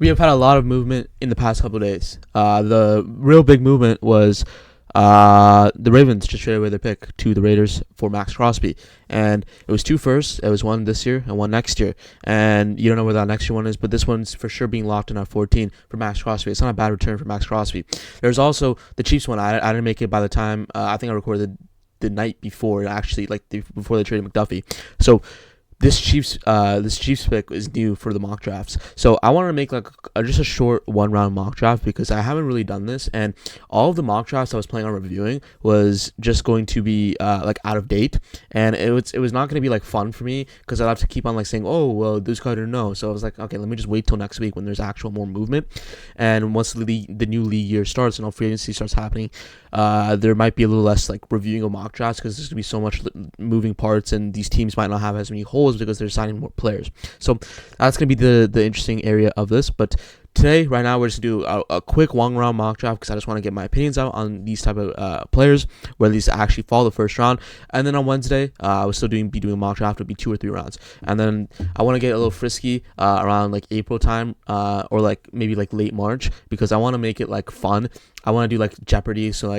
We have had a lot of movement in the past couple of days. The real big movement was the Ravens just traded away their pick to the Raiders for Max Crosby, and it was two firsts. It was one this year and one next year, and you don't know where that next year one is, but this one's for sure being locked in at 14 for Max Crosby. It's not a bad return for Max Crosby. There's also the Chiefs one. I didn't make it by the time I think I recorded the night before, actually, before they traded McDuffie. So this Chiefs pick is new for the mock drafts. So I want to make just a short 1 round mock draft because I haven't really done this, and all of the mock drafts I was planning on reviewing was just going to be out of date, and it was not going to be fun for me because I'd have to keep on saying, oh well, this guy didn't know. So I was like, okay, let me just wait till next week when there's actual more movement, and once the new league year starts and all free agency starts happening, there might be a little less reviewing of mock drafts because there's going to be so much moving parts, and these teams might not have as many holes because they're signing more players. So that's going to be the interesting area of this. But today, right now, we're just going to do a quick 1 round mock draft because I just want to get my opinions out on these type of players, whether these actually fall the first round. And then on Wednesday, I will still be doing a mock draft. It'll be 2 or 3 rounds. And then I want to get a little frisky around April time or maybe late March because I want to make it fun. I want to do Jeopardy. So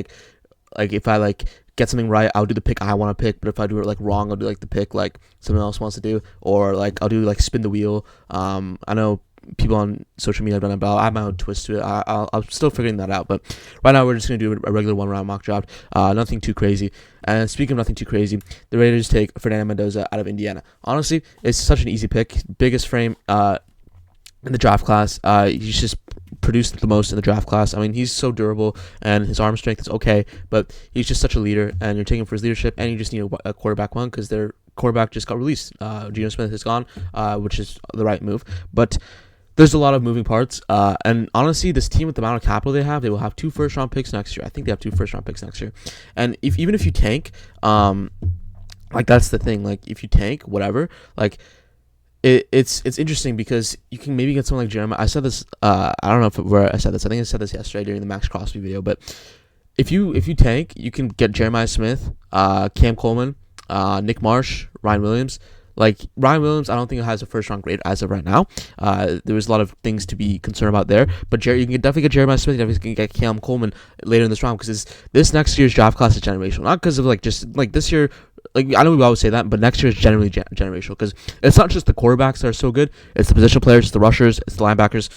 if I get something right, I'll do the pick I want to pick, but if I do it wrong, I'll do the pick someone else wants to do, or I'll do spin the wheel. I know people on social media have done it, but I have my own twist to it. I'm still figuring that out, but right now we're just going to do a regular 1 round mock draft, nothing too crazy. And speaking of nothing too crazy, the Raiders take Fernando Mendoza out of Indiana. Honestly, it's such an easy pick, biggest frame in the draft class. He's just produced the most in the draft class. I mean, he's so durable and his arm strength is okay, but he's just such a leader, and you're taking him for his leadership, and you just need a quarterback one because their quarterback just got released. Geno Smith is gone, which is the right move, but there's a lot of moving parts, and honestly, this team with the amount of capital they will have 2 first-round picks next year. I think they have 2 first-round picks next year, and even if you tank, that's the thing. If you tank, whatever, It's interesting because you can maybe get someone like Jeremiah. I said this. I don't know where I said this. I think I said this yesterday during the Max Crosby video. But if you tank, you can get Jeremiah Smith, Cam Coleman, Nick Marsh, Ryan Williams. Ryan Williams, I don't think it has a first round grade as of right now. There was a lot of things to be concerned about there. But you can definitely get Jeremiah Smith. You definitely can get Cam Coleman later in this round because this next year's draft class is generational. Not because of just this year. I know we always say that, but next year is generally generational because it's not just the quarterbacks that are so good. It's the position players, it's the rushers, it's the linebackers,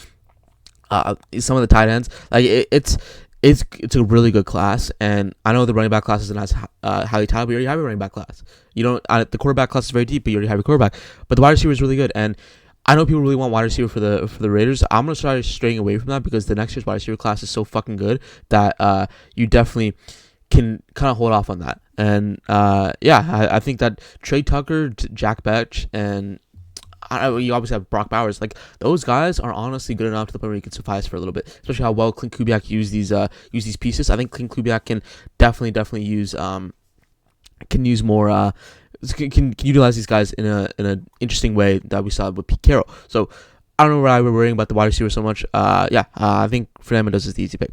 some of the tight ends. It's a really good class, and I know the running back class isn't as highly touted, but you already have a running back class. You don't. The quarterback class is very deep, but you already have a quarterback. But the wide receiver is really good, and I know people really want wide receiver for the Raiders. I'm gonna start straying away from that because the next year's wide receiver class is so fucking good that you definitely can kind of hold off on that. And I think that Trey Tucker, Jack Betch, and you obviously have Brock Bowers. Those guys are honestly good enough to the point where you can suffice for a little bit. Especially how well Clint Kubiak used these pieces. I think Clint Kubiak can definitely use more. Can utilize these guys in an interesting way that we saw with Pete Carroll. So I don't know why we're worrying about the wide receiver so much. I think Fernando Mendoza is the easy pick.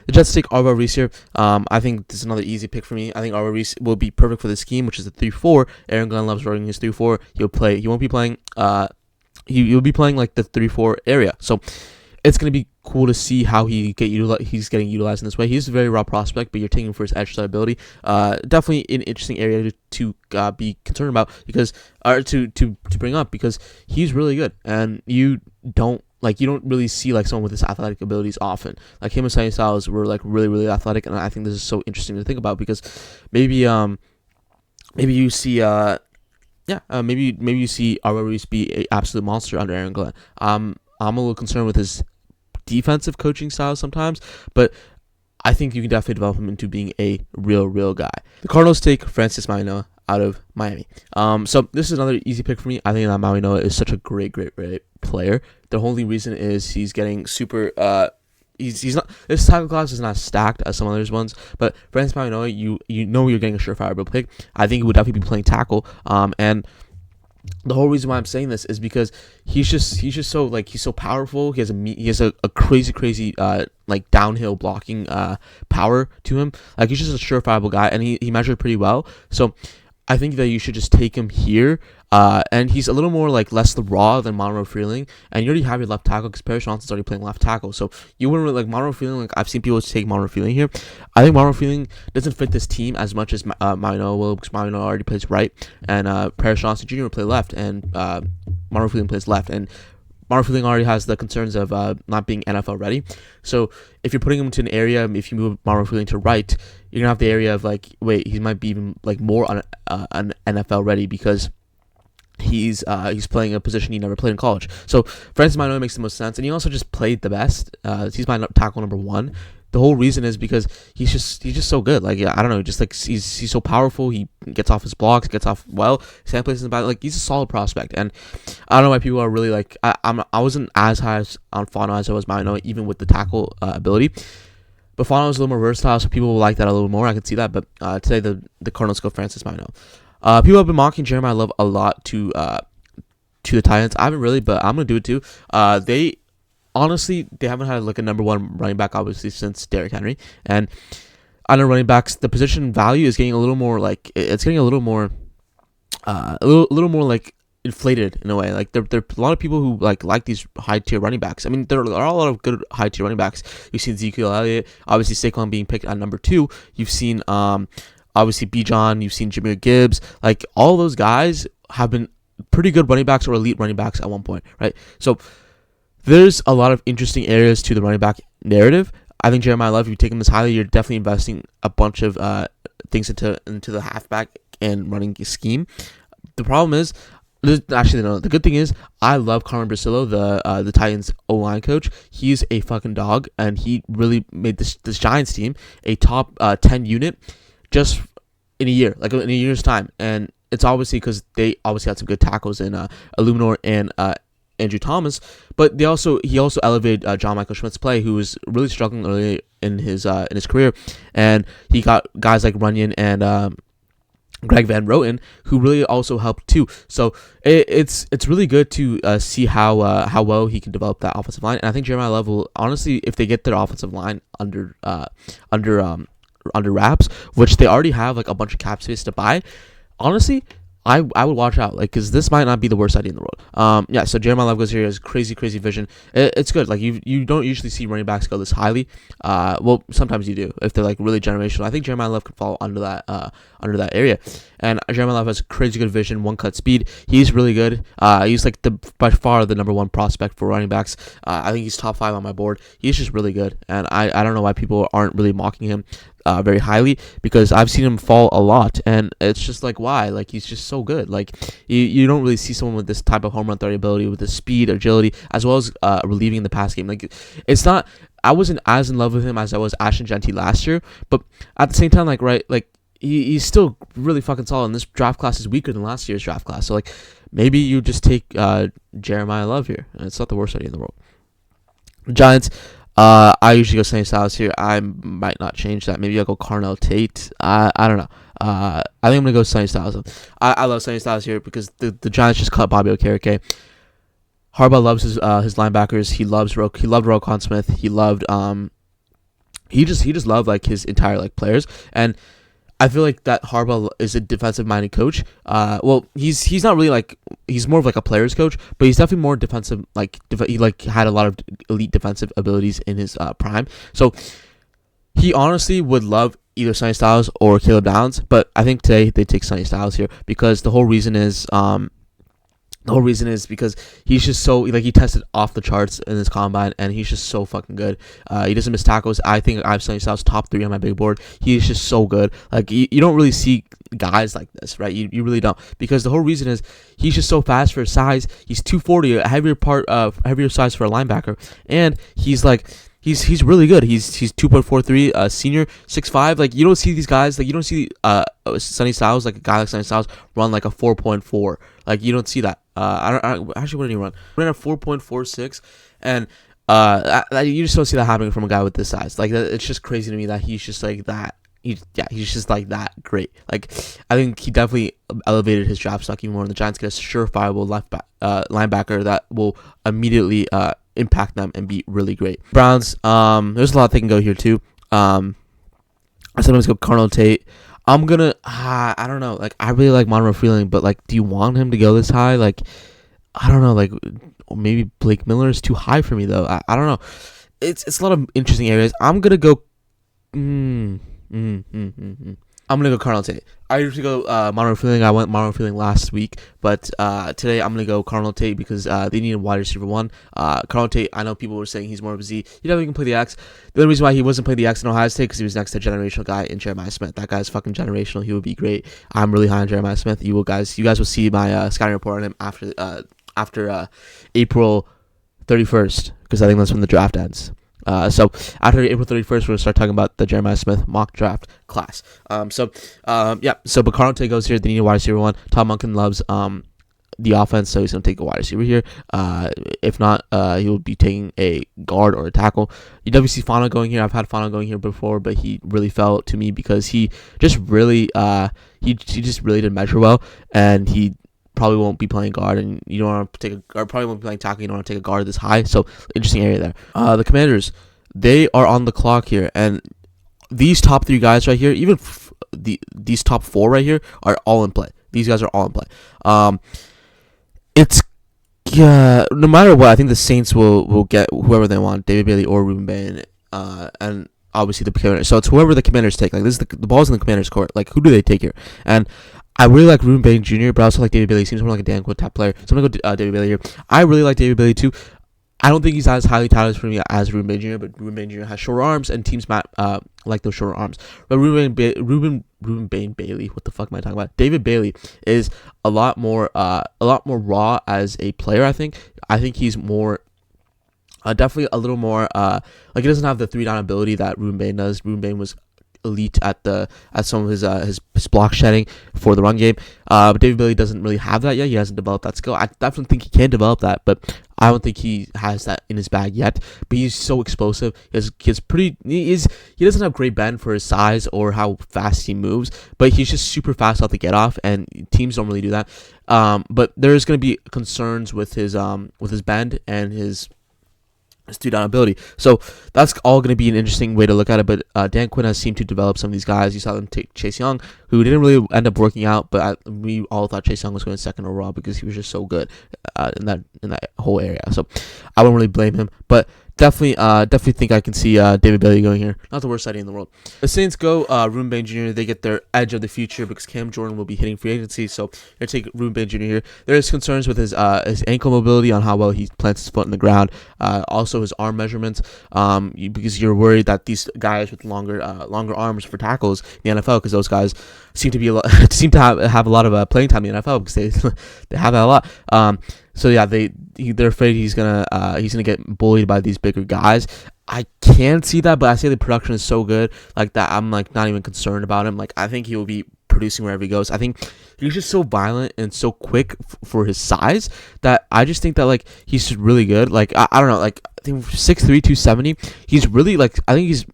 The Jets take Arvo Reese here. I think this is another easy pick for me. I think Arvo Reese will be perfect for the scheme, which is the 3-4. Aaron Glenn loves running his 3-4. He won't be playing. He'll be playing the 3-4 area. So it's gonna be cool to see how he's getting utilized in this way. He's a very raw prospect, but you're taking him for his edge side ability. Definitely an interesting area to be concerned about to bring up because he's really good, and you don't really see someone with his athletic abilities often. Him and Sonny Styles were really, really athletic, and I think this is so interesting to think about because maybe you see maybe you see Arvo Reese be an absolute monster under Aaron Glenn. I'm a little concerned with his defensive coaching style sometimes, but I think you can definitely develop him into being a real guy. The Cardinals take Francis Mauigoa out of Miami. So this is another easy pick for me. I think that Mauigoa is such a great player. The only reason is he's getting super. He's not. This tackle class is not stacked as some others ones, but Francis Mauigoa, you know you're getting a surefire pick. I think he would definitely be playing tackle. And the whole reason why I'm saying this is because he's just so he's so powerful. He has a crazy downhill blocking power to him. He's just a surefire guy, and he measured pretty well. So I think that you should just take him here. And he's a little more like less raw than Monroe Freeling. And you already have your left tackle because Paris Johnson's already playing left tackle. So you wouldn't really like Monroe Freeling. Like I've seen people take Monroe Freeling here. I think Monroe Freeling doesn't fit this team as much as Maino will, because Maino already plays right, and Paris Johnson Jr. will play left, and Monroe Freeling plays left, and Monroe Freeling already has the concerns of not being NFL ready. So if you're putting him to an area, if you move Monroe Freeling to right, you're gonna have the area of like, wait, he might be even like more on an NFL ready because he's playing a position he never played in college. So Francis Maino makes the most sense, and he also just played the best. He's my tackle number one. The whole reason is because he's just so good. Like, I don't know, just like he's so powerful. He gets off his blocks, gets off well. Sam plays in the back. Like, he's a solid prospect, and I don't know why people are really like. I wasn't as high on Fano as I was Maino, even with the tackle ability. But Fano is a little more versatile, so people will like that a little more. I can see that. But today the Cardinals go Francis Maino. People have been mocking Jeremiah Love a lot to the Titans. I haven't really, but I'm gonna do it too. They haven't had like a number one running back obviously since Derrick Henry, and I know running backs, the position value is getting a little more like it's getting a little more like inflated in a way. Like there are a lot of people who like these high tier running backs. I mean, there are a lot of good high tier running backs. You've seen Ezekiel Elliott, obviously Saquon being picked at number 2. You've seen obviously Bijan. You've seen Jahmyr Gibbs. Like all those guys have been pretty good running backs or elite running backs at one point, right? So there's a lot of interesting areas to the running back narrative. I think Jeremiah Love, if you take him this highly, you're definitely investing a bunch of things into the halfback and running scheme. The problem is, the good thing is, I love Carmen Brasillo, the Titans O-line coach. He's a fucking dog, and he really made this Giants team a top 10 unit just in a year's time. And it's obviously because they obviously had some good tackles in Illuminor and Andrew Thomas, but he also elevated John Michael Schmidt's play, who was really struggling early in his career, and he got guys like Runyon and Greg Van Roten, who really also helped too. So it's really good to see how well he can develop that offensive line, and I think Jeremiah Love will, honestly, if they get their offensive line under wraps, which they already have like a bunch of cap space to buy, honestly, I would watch out, like, because this might not be the worst idea in the world. So Jeremiah Love goes here, has crazy vision. It's good. Like, you don't usually see running backs go this highly. Well, sometimes you do if they're like really generational. I think Jeremiah Love could fall under that area. And Jeremiah Love has crazy good vision, one cut speed. He's really good. He's like by far the number one prospect for running backs. I think he's top 5 on my board. He's just really good, and I don't know why people aren't really mocking him very highly, because I've seen him fall a lot, and it's just like, why? Like, he's just so good. Like, you don't really see someone with this type of home run throwing ability, with the speed, agility, as well as relieving the pass game. Like, it's not, I wasn't as in love with him as I was Ashton Genty last year, but at the same time, like, right, like, he's still really fucking solid, and this draft class is weaker than last year's draft class. So, like, maybe you just take Jeremiah Love here, and it's not the worst idea in the world. Giants, I usually go Sonny Styles here. I might not change that. Maybe I'll go Carnell Tate. I don't know. I think I'm gonna go Sonny Styles. I love Sonny Styles here because the Giants just cut Bobby Okereke. Harbaugh loves his linebackers. He loved Roquan Smith. He just loved like his entire like players, and I feel like that Harbaugh is a defensive-minded coach. Well, he's not really like, he's more of like a player's coach, but he's definitely more defensive. Like he like had a lot of elite defensive abilities in his prime. So he honestly would love either Sonny Styles or Caleb Downs, but I think today they take Sonny Styles here because the whole reason is because he's just so, like, he tested off the charts in this combine, and he's just so fucking good. He doesn't miss tackles. I think I have Sonny Styles top 3 on my big board. He's just so good. Like, you don't really see guys like this, right? You really don't, because the whole reason is he's just so fast for his size. He's 240, a heavier size for a linebacker, and he's like, He's really good. He's 2.43, senior, 6'5". Like, you don't see these guys, like, you don't see Sonny Styles, like a guy like Sonny Styles run like a 4.4. Like, you don't see that. I don't actually, what did he run? He ran a 4.46, and you just don't see that happening from a guy with this size. Like, it's just crazy to me that he's just like that. He's just like that great. Like, I think he definitely elevated his draft stock even more. And the Giants get a surefire linebacker that will immediately impact them and be really great. Browns, there's a lot they can go here too. I sometimes go Carnell Tate. I'm gonna. I don't know. Like, I really like Monroe Freeling, but like, do you want him to go this high? Like, I don't know. Like, maybe Blake Miller is too high for me though. I don't know. It's a lot of interesting areas. I'm gonna go. I'm gonna go Cardinal Tate. I usually go Monroe Freeling. I went Monroe Freeling last week, but today I'm gonna go Cardinal Tate because they need a wide receiver one. Cardinal Tate, I know people were saying he's more of a Z. He definitely can play the X. The only reason why he wasn't playing the X in Ohio State because he was next to a generational guy in Jeremiah Smith. That guy's fucking generational. He would be great. I'm really high on Jeremiah Smith. You guys will see my scouting report on him after April 31st because I think that's when the draft ends. So after April 31st, we're gonna start talking about the Jeremiah Smith mock draft class. So but Cardinal Tate goes here. They need a wide receiver one. Tom Monken loves the offense, so he's gonna take a wide receiver here. If not, he will be taking a guard or a tackle. You definitely see Fano going here. I've had Fano going here before, but he really fell to me because he just really he just really didn't measure well, and he probably won't be playing guard, and you don't want to take a guard. Probably won't be playing tackle. You don't want to take a guard this high. So interesting area there. The Commanders, they are on the clock here, and these top three guys right here, even these top four right here, are all in play. These guys are all in play. It's no matter what, I think the Saints will get whoever they want, David Bailey or Ruben Bain, and obviously the Commanders. So it's whoever the Commanders take. Like, this is the ball's in the Commanders' court. Like, who do they take here? And I really like Ruben Bain Jr., but I also like David Bailey. He seems more like a Dan Quinn type player. So I'm going to go David Bailey here. I really like David Bailey too. I don't think he's as highly touted for me as Ruben Bain Jr., but Ruben Bain Jr. has shorter arms, and teams like those shorter arms. But Ruben Bain Bailey, what the fuck am I talking about? David Bailey is a lot more raw as a player, I think. I think he's more definitely a little more like, he doesn't have the 3-down ability that Ruben Bain does. Ruben Bain was elite at some of his block shedding for the run game. But David Bailey doesn't really have that yet. He hasn't developed that skill. I definitely think he can develop that, but I don't think he has that in his bag yet. But he's so explosive. He doesn't have great bend for his size or how fast he moves, but he's just super fast off the get off, and teams don't really do that. But there's going to be concerns with his bend and his 2-down ability. So that's all going to be an interesting way to look at it. But Dan Quinn has seemed to develop some of these guys. You saw them take Chase Young, who didn't really end up working out, but we all thought Chase Young was going second overall because he was just so good in that whole area. So I wouldn't really blame him. But definitely think I can see David Bailey going here. Not the worst idea in the world. The Saints go Ruben Bain Jr. They get their edge of the future because Cam Jordan will be hitting free agency. So they're take Ruben Bain Jr. here. There is concerns with his ankle mobility on how well he plants his foot in the ground. Also his arm measurements. Because you're worried that these guys with longer arms for tackles in the NFL, because those guys seem to have a lot of playing time in the NFL because they have that a lot. So yeah, they're afraid he's gonna get bullied by these bigger guys. I can see that, but I say the production is so good like that. I'm like not even concerned about him. Like, I think he will be producing wherever he goes. I think he's just so violent and so quick for his size that I just think that like he's just really good. Like I don't know, like I think 6'3", 270. He's really like, I think he's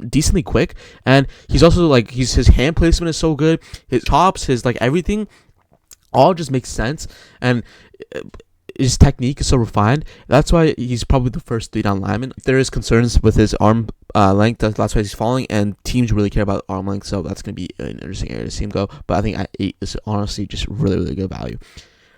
decently quick, and he's also like his hand placement is so good. His chops, his like everything, all just makes sense, and his technique is so refined. That's why he's probably the first 3-down lineman. There is concerns with his arm length. That's why he's falling, and teams really care about arm length, so that's going to be an interesting area to see him go. But I think at 8 is honestly just really, really good value.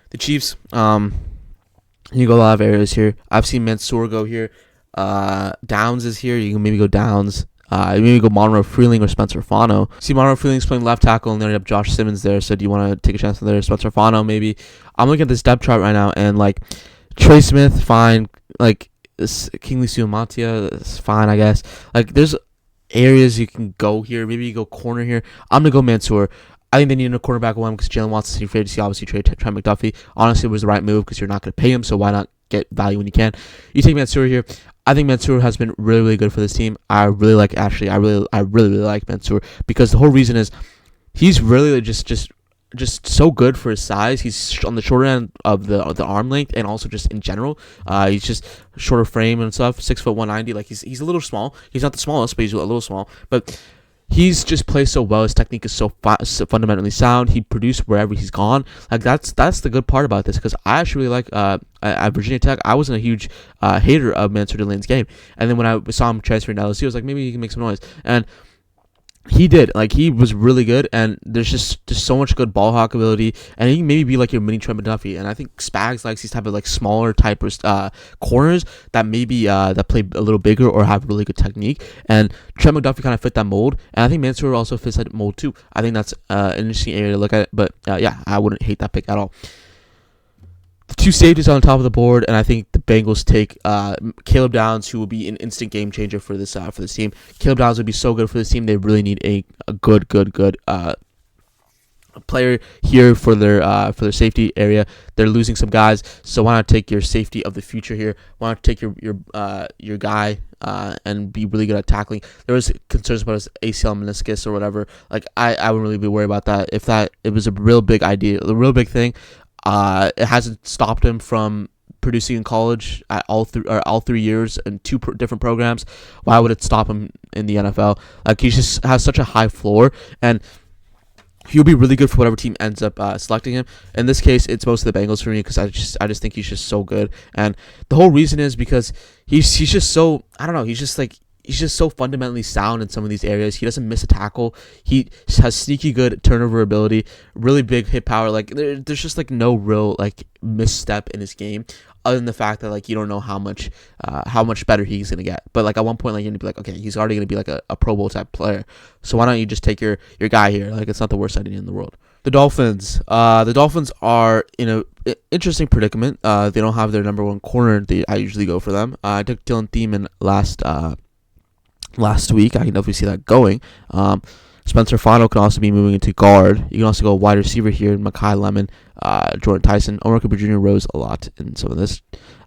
The Chiefs, you go a lot of areas here. I've seen Mansour go here. Downs is here. You can maybe go Downs. Maybe go Monroe Freeling or Spencer Fano. See, Monroe Freeling's playing left tackle, and then you have Josh Simmons there. So do you want to take a chance on there? Spencer Fano, maybe. I'm looking at this depth chart right now, and like Trey Smith, fine. Like Kingsley Suamatia, it's fine, I guess. Like, there's areas you can go here. Maybe you go corner here. I'm gonna go Mansour. I think they need a cornerback one because Jalen Watson is free to see. Obviously, Trent McDuffie. Honestly, it was the right move because you're not going to pay him, so why not get value when you can? You take Mansour here. I think Mansour has been really, really good for this team. I really like Mansour because the whole reason is he's really just so good for his size. He's on the shorter end of the arm length, and also just in general, he's just shorter frame and stuff. 6'1", 190. Like he's a little small. He's not the smallest, but he's a little small. But he's just plays so well. His technique is so fundamentally sound. He produced wherever he's gone. Like that's the good part about this, because I actually really like at Virginia Tech, I wasn't a huge hater of Mansour Delaney's game, and then when I saw him transferring to LSU, I was like, maybe he can make some noise. And He did. Like, he was really good, and there's just so much good ball hawk ability, and he can maybe be like your mini Trent McDuffie. And I think Spags likes these type of like smaller type of corners that maybe that play a little bigger or have really good technique. And Trent McDuffie kind of fit that mold, and I think Mansour also fits that mold too. I think that's an interesting area to look at. But yeah, I wouldn't hate that pick at all. The two safeties on the top of the board, and I think the Bengals take Caleb Downs, who will be an instant game changer for this team. Caleb Downs would be so good for this team. They really need a good player here for their safety area. They're losing some guys, so why not take your safety of the future here? Why not take your guy and be really good at tackling? There was concerns about his ACL meniscus or whatever. Like, I wouldn't really be worried about that. If it was a real big idea, the real big thing. It hasn't stopped him from producing in college at all 3 years in two different programs. Why would it stop him in the NFL? Like, he just has such a high floor, and he'll be really good for whatever team ends up selecting him. In this case, it's mostly the Bengals for me because I just think he's just so good, and the whole reason is because he's just so, I don't know, he's just so fundamentally sound in some of these areas. He doesn't miss a tackle. He has sneaky good turnover ability, really big hit power. Like, there's just like no real like misstep in his game, other than the fact that like you don't know how much better he's gonna get. But like at one point, like you're gonna be like, okay, he's already gonna be like a Pro Bowl type player. So why don't you just take your guy here? Like, it's not the worst idea in the world. The Dolphins. The Dolphins are in a interesting predicament. They don't have their number one corner. I usually go for them. I took Dylan Thiemann last week. I can definitely see that going. Spencer Fano can also be moving into guard. You can also go wide receiver here, Mekhi Lemon, Jordan Tyson. Omar Cooper Jr. rose a lot in some of this.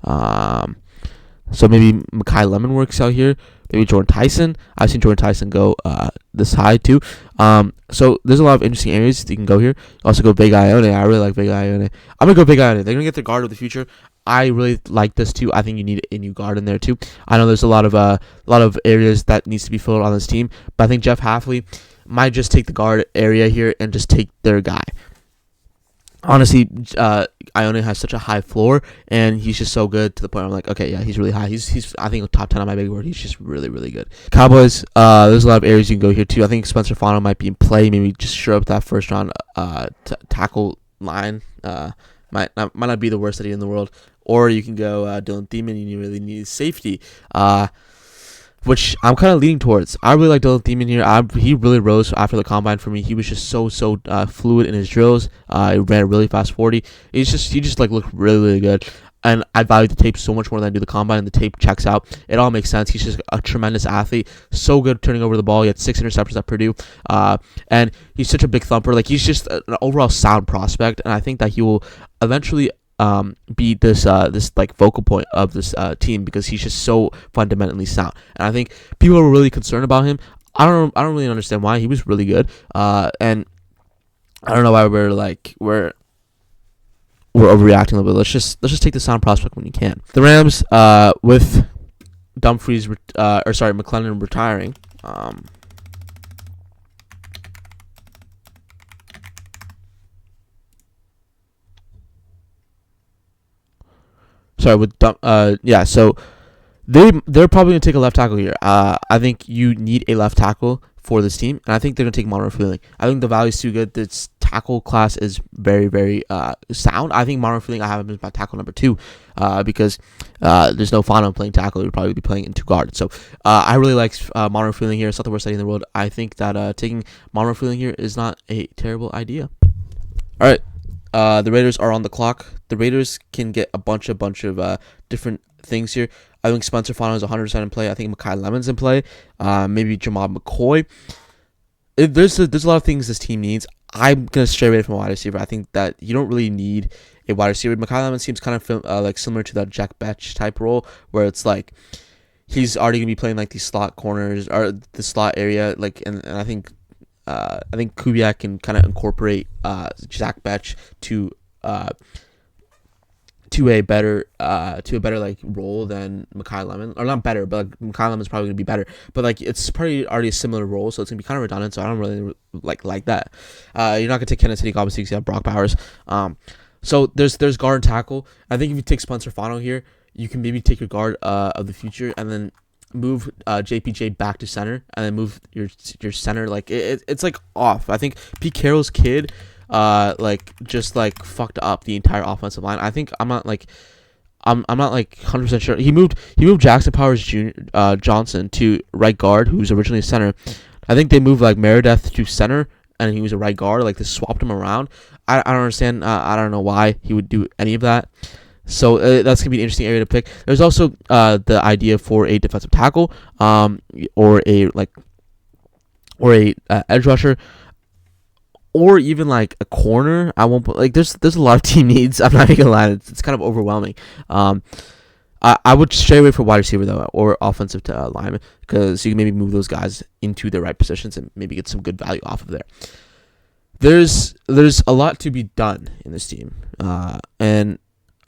So maybe Mekhi Lemon works out here. Maybe Jordan Tyson. I've seen Jordan Tyson go this high too. So there's a lot of interesting areas that you can go here. Also go Vega Ione. I really like Vega Ione. I'm going to go Vega Ione. They're going to get the guard of the future. I really like this too. I think you need a new guard in there too. I know there's a lot of areas that needs to be filled on this team, but I think Jeff Hafley might just take the guard area here and just take their guy. Honestly, Ione has such a high floor, and he's just so good to the point where I'm like, okay, yeah, he's really high. He's I think top 10 on my big board. He's just really, really good. Cowboys, there's a lot of areas you can go here too. I think Spencer Fano might be in play. Maybe just shore up that first round tackle line. Might not be the worst idea in the world. Or you can go Dylan Thiemann. You really need safety, which I'm kind of leaning towards. I really like Dylan Thiemann here. He really rose after the combine for me. He was just so fluid in his drills. He ran a really fast 40. He just like looked really, really good. And I value the tape so much more than I do the combine, and the tape checks out. It all makes sense. He's just a tremendous athlete. So good turning over the ball. He had 6 interceptions at Purdue. And he's such a big thumper. Like, he's just an overall sound prospect, and I think that he will eventually be this like focal point of this team because he's just so fundamentally sound. And I think people are really concerned about him. I don't really understand why. He was really good. And I don't know why we're overreacting a little bit. Let's just take the sound prospect when you can. The Rams, with Dumfries, McLennan retiring. So they're probably gonna take a left tackle here. I think you need a left tackle for this team, and I think they're gonna take Monroe Freeling. I think the value is too good. This tackle class is very, very sound. I think Monroe Freeling, I have him as my tackle number 2, because there's no Fano playing tackle. He'll probably be playing in 2 guard. So I really like Monroe Freeling here. It's not the worst idea in the world. I think that taking Monroe Freeling here is not a terrible idea. All right. The Raiders are on the clock. The Raiders can get a bunch of different things here. I think Spencer Fano is 100% in play. I think Mekhi Lemon's in play. Maybe Jamal McCoy. There's a lot of things this team needs. I'm gonna stray away from a wide receiver. I think that you don't really need a wide receiver. Mekhi Lemon seems kind of like similar to that Jack Betch type role, where it's like he's already gonna be playing like these slot corners or the slot area. Like, and I think Kubiak can kind of incorporate Zach Betch to a better like role than Mekhi Lemon, or not better, but like Mekhi Lemon is probably gonna be better. But like it's probably already a similar role, so it's gonna be kind of redundant. So I don't really like that. You're not gonna take Kansas City obviously because you have Brock Bowers. So there's guard and tackle. I think if you take Spencer Fano here, you can maybe take your guard of the future, and then move JPJ back to center and then move your center. Like it's like off. I think Pete Carroll's kid like just like fucked up the entire offensive line. I think I'm not like 100% sure. He moved Jackson Powers Johnson to right guard, who was originally a center. I think they moved like Meredith to center, and he was a right guard. Like they swapped him around. I don't understand. I don't know why he would do any of that. So that's gonna be an interesting area to pick. There's also the idea for a defensive tackle, or a edge rusher, or even like a corner. I won't put, like there's a lot of team needs. I'm not even gonna lie, it's kind of overwhelming. I would stray away from wide receiver though, or offensive lineman, because you can maybe move those guys into the right positions and maybe get some good value off of there. There's a lot to be done in this team, and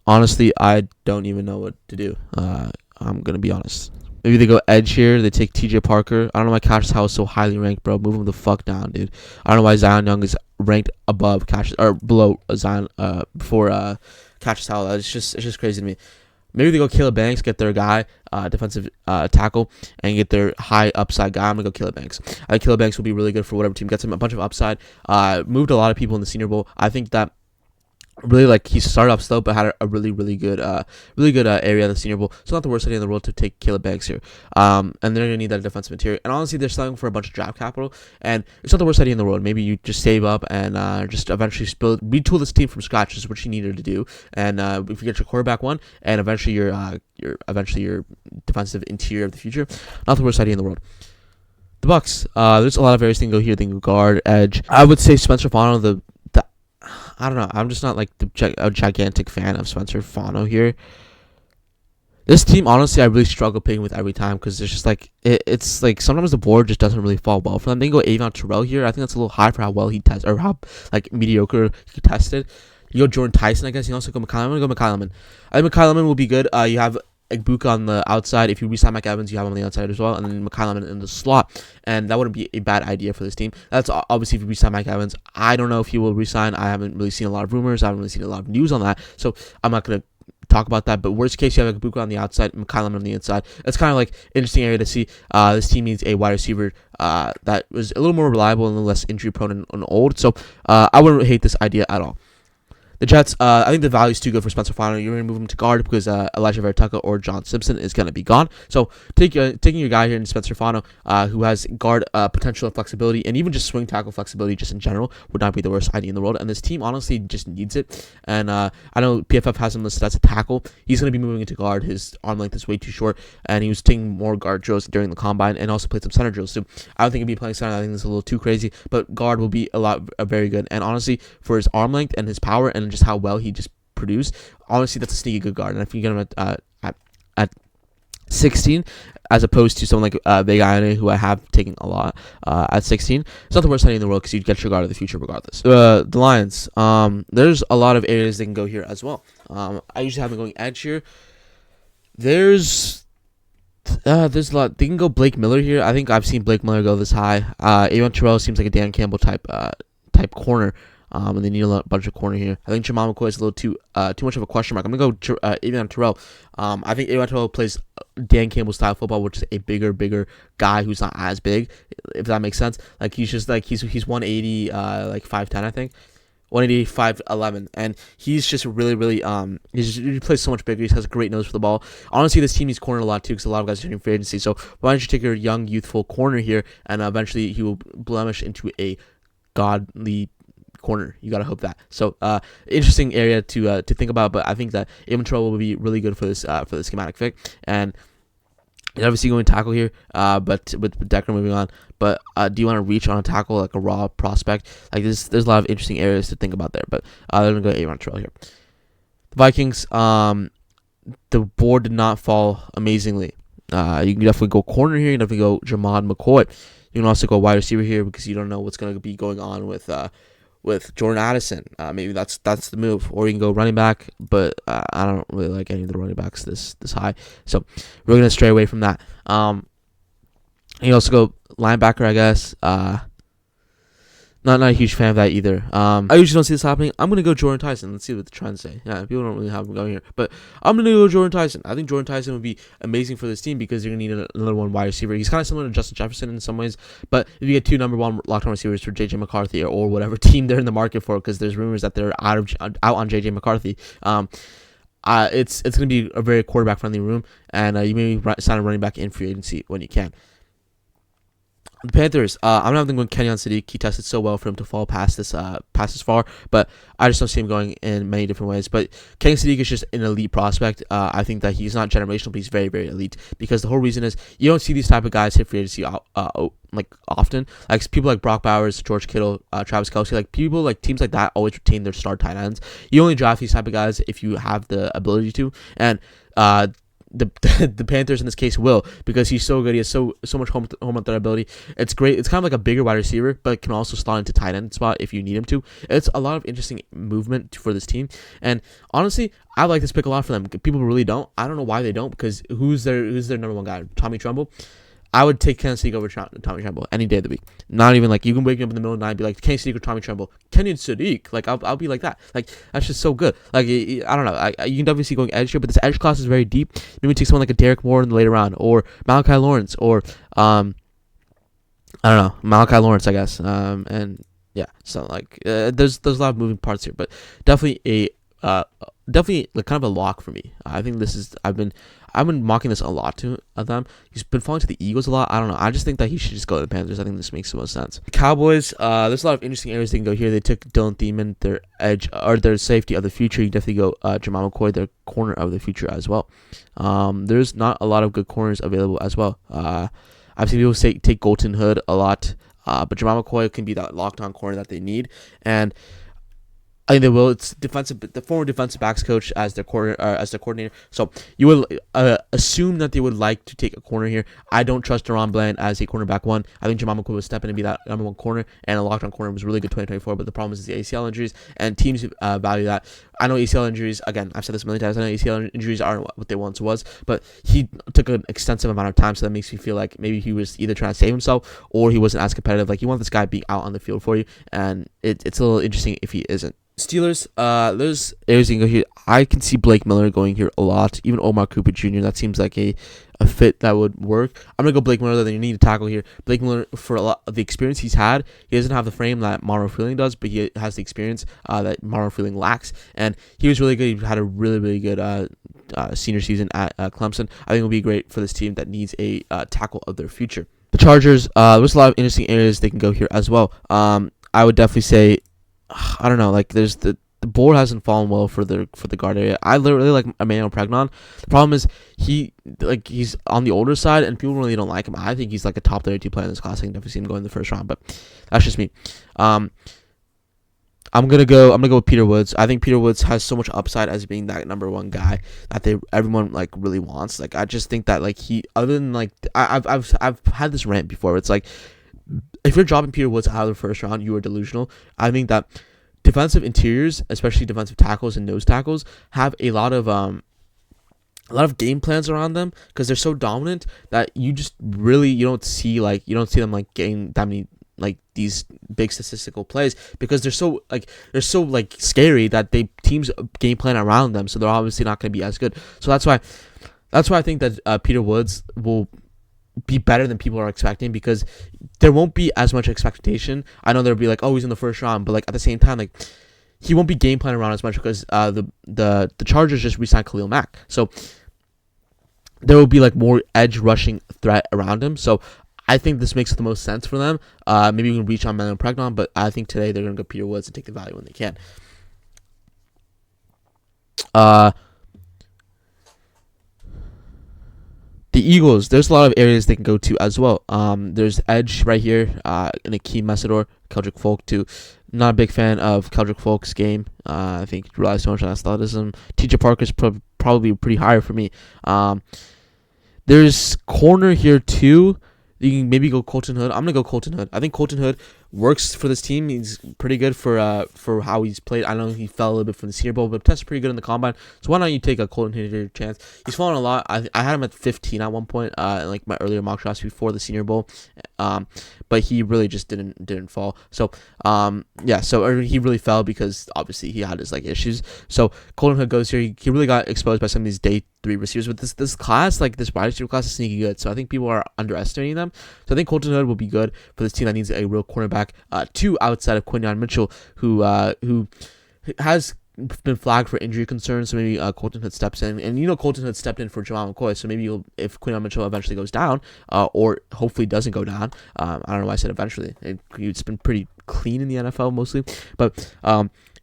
honestly, I don't even know what to do. I'm gonna be honest. Maybe they go edge here. They take TJ Parker. I don't know why Cassius Howe is so highly ranked, bro. Move him the fuck down, dude. I don't know why Zion Young is ranked above Cassius or below Zion before Cassius Howe. It's just crazy to me. Maybe they go Caleb Banks, get their guy, defensive tackle, and get their high upside guy. I'm going to go Caleb Banks. I think Caleb Banks will be really good for whatever team gets him. A bunch of upside. Moved a lot of people in the Senior Bowl. I think that really, like, he started off slow, but had a really good area in the Senior Bowl. So not the worst idea in the world to take Caleb Banks here. And they're gonna need that defensive interior. And honestly, they're selling for a bunch of draft capital, and it's not the worst idea in the world. Maybe you just save up and just eventually retool this team from scratch, is what you needed to do. And if you get your quarterback one, and eventually your defensive interior of the future, not the worst idea in the world. The Bucks. There's a lot of various things go here. They can go guard, edge. I would say Spencer Fano. I don't know. I'm just not like a gigantic fan of Spencer Fano here. This team, honestly, I really struggle picking with every time, because it's just like it's like sometimes the board just doesn't really fall well for them. They can go Avion Terrell here. I think that's a little high for how well he tested, or how like mediocre he tested. You go Jordan Tyson, I guess. You also go McKyle. I'm gonna go McKyle. I think McKyle will be good. You have Egbuka on the outside. If you re-sign Mike Evans, you have him on the outside as well, and then McKyle in the slot, and that wouldn't be a bad idea for this team. That's obviously if you re-sign Mike Evans. I don't know if he will re-sign. I haven't really seen a lot of rumors. I haven't really seen a lot of news on that, so I'm not gonna talk about that. But worst case, you have Egbuka on the outside, McKyle on the inside. It's kind of like interesting area to see. This team needs a wide receiver that was a little more reliable and a little less injury prone and old. So I wouldn't hate this idea at all. The Jets, I think the value is too good for Spencer Fano. You're going to move him to guard because Elijah Vera Tucker or John Simpson is going to be gone. So taking your guy here in Spencer Fano, who has guard potential and flexibility, and even just swing tackle flexibility just in general, would not be the worst idea in the world. And this team honestly just needs it. And I know PFF has him listed as a tackle. He's going to be moving into guard. His arm length is way too short, and he was taking more guard drills during the combine and also played some center drills too. I don't think he'll be playing center. I think this is a little too crazy, but guard will be very good. And honestly, for his arm length and his power and just how well he just produced, honestly, that's a sneaky good guard. And if you get him at 16, as opposed to someone like Vegayane, who I have taken a lot at 16, it's not the worst idea in the world, because you'd get your guard of the future regardless. The Lions, there's a lot of areas they can go here as well. I usually have them going edge here. There's a lot. They can go Blake Miller here. I think I've seen Blake Miller go this high. Avion Terrell seems like a Dan Campbell type corner. And they need a bunch of corner here. I think Jamal McCoy is a little too much of a question mark. I'm going to go Avion Terrell. I think Avion Terrell plays Dan Campbell style football, which is a bigger guy who's not as big, if that makes sense. Like he's just like he's 180, like 5'10", I think. 180, 5'11", and he's just really he plays so much bigger. He has a great nose for the ball. Honestly, this team needs corner a lot too, because a lot of guys are hitting free agency. So why don't you take your young, youthful corner here, and eventually he will blemish into a godly corner. You gotta hope that. So interesting area to think about, but I think that Avion Terrell will be really good for this schematic fit. And you're obviously going to tackle here, but with Decker moving on. But do you want to reach on a tackle like a raw prospect? Like there's a lot of interesting areas to think about there. But they're gonna go Avion Terrell here. The Vikings, the board did not fall amazingly. You can definitely go corner here. You can definitely go Jamad McCoy. You can also go wide receiver here, because you don't know what's going to be going on with Jordan Addison. Maybe that's the move. Or you can go running back, but I don't really like any of the running backs this high. So we're going to stray away from that. You also go linebacker, I guess. Not a huge fan of that either. I usually don't see this happening. I'm gonna go Jordan Tyson. Let's see what the trends say. Yeah, people don't really have him going here, but I'm gonna go Jordan Tyson. I think Jordan Tyson would be amazing for this team because you're gonna need another one wide receiver. He's kind of similar to Justin Jefferson in some ways, but if you get two number one lockdown receivers for JJ McCarthy or whatever team they're in the market for, because there's rumors that they're out on JJ McCarthy. It's gonna be a very quarterback friendly room, and you may sign a running back in free agency when you can. The Panthers, I'm gonna have them going Kenyon Sadiq. He tested so well for him to fall past this far, but I just don't see him going in many different ways. But Kenyon Sadiq is just an elite prospect. I think that he's not generational, but he's very, very elite. Because the whole reason is you don't see these type of guys hit free agency like often. Like people like Brock Bowers, George Kittle, Travis Kelce, like people like teams like that always retain their star tight ends. You only draft these type of guys if you have the ability to, and the Panthers in this case will, because he's so good. He has so much home run threat ability. It's great. It's kind of like a bigger wide receiver, but can also slot into tight end spot if you need him to. It's a lot of interesting movement for this team, and honestly, I like this pick a lot for them. People really don't. I don't know why they don't, because who's their number one guy? Tommy Tremble. I would take Kenyon Sadiq over Tommy Tremble any day of the week. Not even like you can wake me up in the middle of the night and be like Kenyon Sadiq or Tommy Tremble. Kenyon Sadiq, like I'll be like that. Like that's just so good. Like I don't know. You can definitely see going edge here, but this edge class is very deep. Maybe take someone like a Derek Moore in the later round, or Malachi Lawrence, or I don't know, Malachi Lawrence, I guess. And yeah, so like there's a lot of moving parts here, but definitely definitely like kind of a lock for me. I think this is I've been mocking this a lot to them. He's been falling to the Eagles a lot. I don't know. I just think that he should just go to the Panthers. I think this makes the most sense. Cowboys, there's a lot of interesting areas they can go here. They took Dylan Thielen, their edge or their safety of the future. You definitely go Jamal McCoy, their corner of the future as well. There's not a lot of good corners available as well. I've seen people take Golden Hood a lot, but Jamal McCoy can be that locked on corner that they need, and I think they will. It's the former defensive backs coach as their coordinator. So you would assume that they would like to take a corner here. I don't trust Deron Bland as a cornerback one. I think Jamal McCoy would step in and be that number one corner, and a locked-on corner was really good 2024. But the problem is the ACL injuries, and teams value that. I know ACL injuries. Again, I've said this a million times. I know ACL injuries aren't what they once was, but he took an extensive amount of time, so that makes me feel like maybe he was either trying to save himself or he wasn't as competitive. Like you want this guy being out on the field for you, and it's a little interesting if he isn't. Steelers, there's areas you can go here. I can see Blake Miller going here a lot. Even Omar Cooper Jr. That seems like a fit that would work. I'm gonna go Blake Miller. Then you need to tackle here. Blake Miller, for a lot of the experience he's had, he doesn't have the frame that Mauro Fielding does, but he has the experience that Mauro Fielding lacks. And he was really good. He had a really, really good senior season at Clemson. I think it will be great for this team that needs a tackle of their future. The Chargers, there's a lot of interesting areas they can go here as well. I would definitely say, I don't know, like there's the board hasn't fallen well for the guard area. I really like Emmanuel Pregnon. The problem is he's on the older side and people really don't like him. I think he's like a top 32 player in this class. I can definitely see him going in the first round, but that's just me. I'm gonna go with Peter Woods. I think Peter Woods has so much upside as being that number one guy that everyone like really wants. Like I just think that like he, other than like I've had this rant before. It's like, if you're dropping Peter Woods out of the first round, you are delusional. I think that defensive interiors, especially defensive tackles and nose tackles, have a lot of game plans around them because they're so dominant that you don't see them like getting that many like these big statistical plays because they're so scary that teams game plan around them, so they're obviously not going to be as good. So that's why I think that Peter Woods will be better than people are expecting because there won't be as much expectation. I know there'll be like, oh, he's in the first round, but like at the same time, like he won't be game planning around as much because the Chargers just re-signed Khalil Mack, so there will be like more edge rushing threat around him. So I think this makes the most sense for them. Maybe we can reach on Emmanuel Pregnon, but I think today they're gonna go Peter Woods and take the value when they can. The Eagles, there's a lot of areas they can go to as well. There's edge right here, in Akeem Mesidor, Keldrick Folk too. Not a big fan of Keldrick Folk's game. I think he relies too much on athleticism. TJ Parker's probably pretty high for me. There's corner here too. You can maybe go Colton Hood. I'm going to go Colton Hood. I think Colton Hood works for this team. He's pretty good for how he's played. I know he fell a little bit from the Senior Bowl, but tested pretty good in the combine. So why not you take a Colton Hitcher chance? He's fallen a lot. I had him at 15 at one point, in like my earlier mock drafts before the Senior Bowl, but he really just didn't fall. So he really fell because obviously he had his like issues. So Colton Hood goes here. He really got exposed by some of these day 3 receivers. But this class, like this wide receiver class, is sneaky good. So I think people are underestimating them. So I think Colton Hood will be good for this team that needs a real cornerback, 2 outside of Quinyon Mitchell, who has been flagged for injury concerns. So maybe Colton Hood steps in, and Colton Hood stepped in for Jamal McCoy. So maybe if Quinyon Mitchell eventually goes down, or hopefully doesn't go down, I don't know why I said eventually. It's been pretty clean in the NFL mostly, but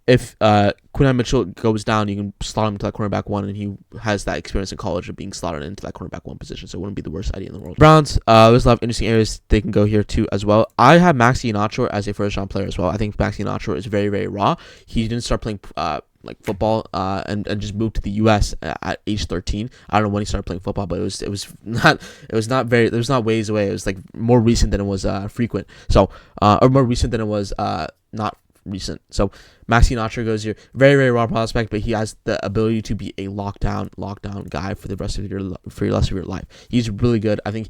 if Quinyon Mitchell goes down, you can slot him into that cornerback 1, and he has that experience in college of being slotted into that cornerback 1 position, so it wouldn't be the worst idea in the world. Browns, there's a lot of interesting areas they can go here too as well. I have Maxi Iheanacho as a first-round player as well. I think Maxi Iheanacho is very, very raw. He didn't start playing like football and just moved to the U.S. at age 13. I don't know when he started playing football, but it was not ways away. It was like more recent than it was frequent. So or more recent than it was not recent. So Maxi Iheanacho goes here. Very, very raw prospect, but he has the ability to be a lockdown guy for the rest of your life. He's really good. I think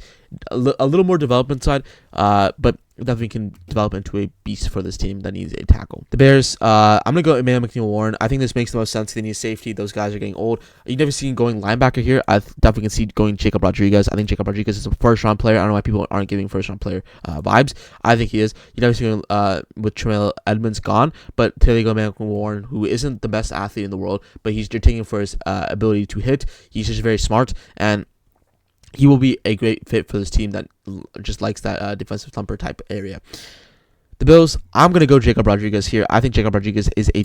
a little more development side, but definitely can develop into a beast for this team that needs a tackle. The Bears, I'm going to go Emmanuel McNeill-Warren. I think this makes the most sense. They need safety. Those guys are getting old. You never seen going linebacker here. I definitely can see going Jacob Rodriguez. I think Jacob Rodriguez is a first-round player. I don't know why people aren't giving first-round player vibes. I think he is. You never seen with Tremaine Edmonds gone, but today they go McNeill-Warren, who isn't the best athlete in the world, but you're taking him for his ability to hit. He's just very smart, and he will be a great fit for this team that just likes that defensive thumper type area. The Bills, I'm going to go Jacob Rodriguez here. I think Jacob Rodriguez is a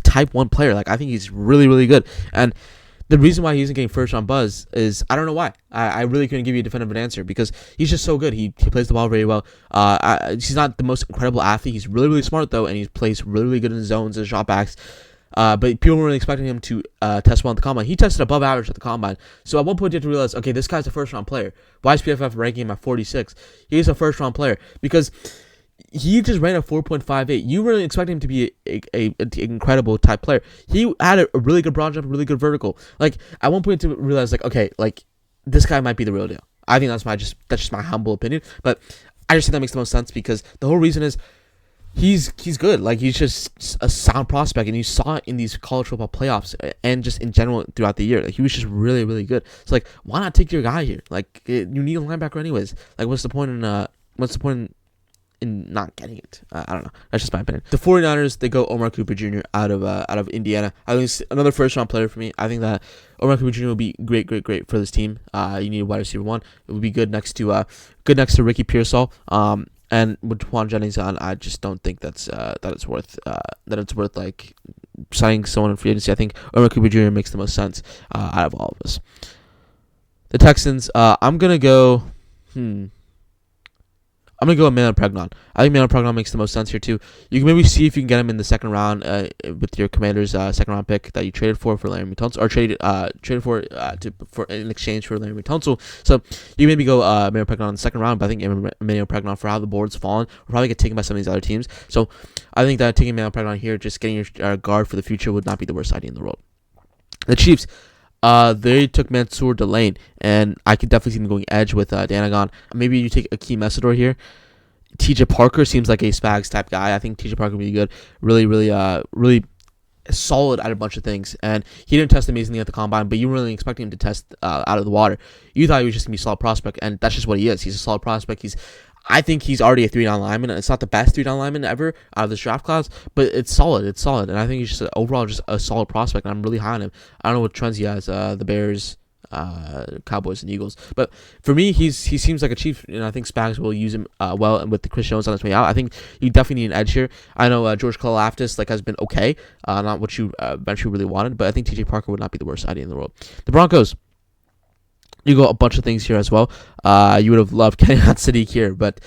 type 1 player. Like, I think he's really, really good. And the reason why he isn't getting first-round buzz is, I don't know why. I really couldn't give you a definitive answer because he's just so good. He plays the ball very well. He's not the most incredible athlete. He's really, really smart, though, and he plays really, really good in zones and shot backs. But people weren't really expecting him to test well at the combine. He tested above average at the combine. So at one point you have to realize, okay, this guy's a first-round player. Why is PFF ranking him at 46? He's a first-round player because he just ran a 4.58. You weren't expecting him to be a incredible type player. He had a really good broad jump, really good vertical. Like at one point to realize, like, okay, like this guy might be the real deal. I think that's just my humble opinion, but I just think that makes the most sense because the whole reason is he's good. Like, he's just a sound prospect, and you saw it in these college football playoffs and just in general throughout the year. Like, he was just really, really good. It's like, why not take your guy here? Like, you need a linebacker anyways. Like, what's the point in not getting it? I don't know. That's just my opinion. The 49ers, they go Omar Cooper Jr. out of Indiana. I think it's another first-round player for me. I think that Omar Cooper Jr. will be great for this team. You need a wide receiver 1. It would be good next to Ricky Pearsall. And with Juan Jennings on, I just don't think that it's worth like signing someone in free agency. I think Omar Cooper Jr. makes the most sense out of all of us. The Texans, I'm gonna go. I'm going to go with Manuel Pregnon. I think Manuel Pregnon makes the most sense here, too. You can maybe see if you can get him in the second round with your Commanders' second-round pick that you traded for Laremy Tunsil, or traded for in exchange for Laremy Tunsil. So you maybe go Manuel Pregnon in the second round, but I think Manuel Pregnon, for how the board's fallen, will probably get taken by some of these other teams. So I think that taking Manuel Pregnon here, just getting your guard for the future, would not be the worst idea in the world. The Chiefs. They took Mansour Delane, and I could definitely see them going edge with Danagon. Maybe you take Akeem Messidor here. TJ Parker seems like a Spags type guy. I think TJ Parker would be good. Really solid at a bunch of things. And he didn't test amazingly at the combine, but you weren't really expecting him to test out of the water. You thought he was just going to be a solid prospect, and that's just what he is. He's a solid prospect. I think he's already a 3-down lineman. It's not the best 3-down lineman ever out of this draft class, but it's solid. And I think he's just overall just a solid prospect, and I'm really high on him. I don't know what trends he has, the Bears, Cowboys, and Eagles. But for me, he seems like a Chief, and I think Spags will use him well, and with the Chris Jones on his way out. I think you definitely need an edge here. I know George Karlaftis has been okay, not what you eventually really wanted, but I think TJ Parker would not be the worst idea in the world. The Broncos. You go a bunch of things here as well. You would have loved Kenyon Sadiq here, but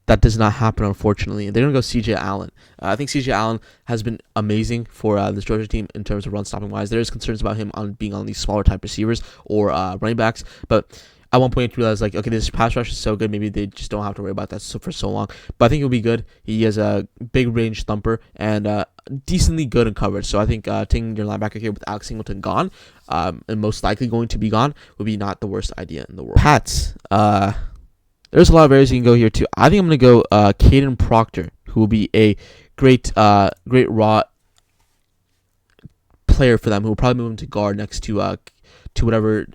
that does not happen, unfortunately. They're going to go C.J. Allen. I think C.J. Allen has been amazing for this Georgia team in terms of run-stopping wise. There is concerns about him being on these smaller type receivers or running backs, but at one point, you realize like, okay, this pass rush is so good, maybe they just don't have to worry about that for so long. But I think he'll be good. He has a big range thumper and decently good in coverage. So I think taking your linebacker here with Alex Singleton gone, and most likely going to be gone, would be not the worst idea in the world. Pats. There's a lot of areas you can go here too. I think I'm gonna go Caden Proctor, who will be a great raw player for them, who will probably move him to guard next to whatever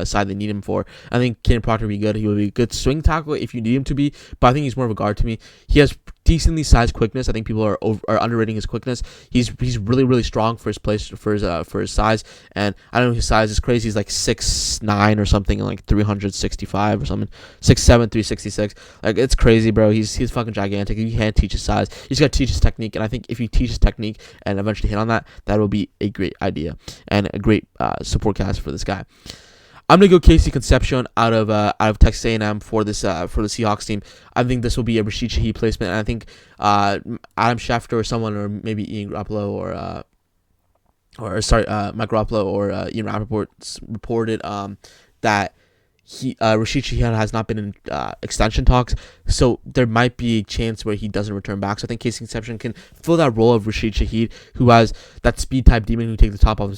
side they need him for. I think Caden Proctor will be good. He will be a good swing tackle if you need him to be, but I think he's more of a guard to me. He has decently sized quickness. I think people are underrating his quickness. He's really strong for his place for his size, and I don't know his size is crazy. He's like 6'9" or something, and like 365 or something, 6'7", 366. Like, it's crazy, bro. He's fucking gigantic. You can't teach his size. You just gotta teach his technique, and I think if you teach his technique and eventually hit on that, that will be a great idea and a great support cast for this guy. I'm gonna go Casey Concepcion out of Texas A&M for the Seahawks team. I think this will be a Rashid Shaheed placement, and I think Adam Schefter or someone, or maybe Ian Garoppolo Mike Garoppolo or Ian Rappaport reported that Rashid Shaheed has not been in extension talks, so there might be a chance where he doesn't return back. So I think Casey Concepcion can fill that role of Rashid Shaheed, who has that speed type demon who take the top of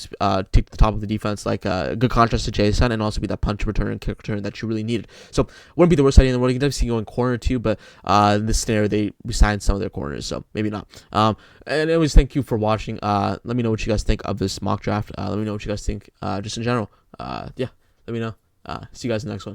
the defense, like a good contrast to Jason, and also be that punch return and kick return that you really needed. So wouldn't be the worst idea in the world. You can definitely see going corner too, but in this scenario they resigned some of their corners, so maybe not. And anyways, thank you for watching. Let me know what you guys think of this mock draft. Let me know what you guys think just in general. Yeah, let me know. See you guys in the next one.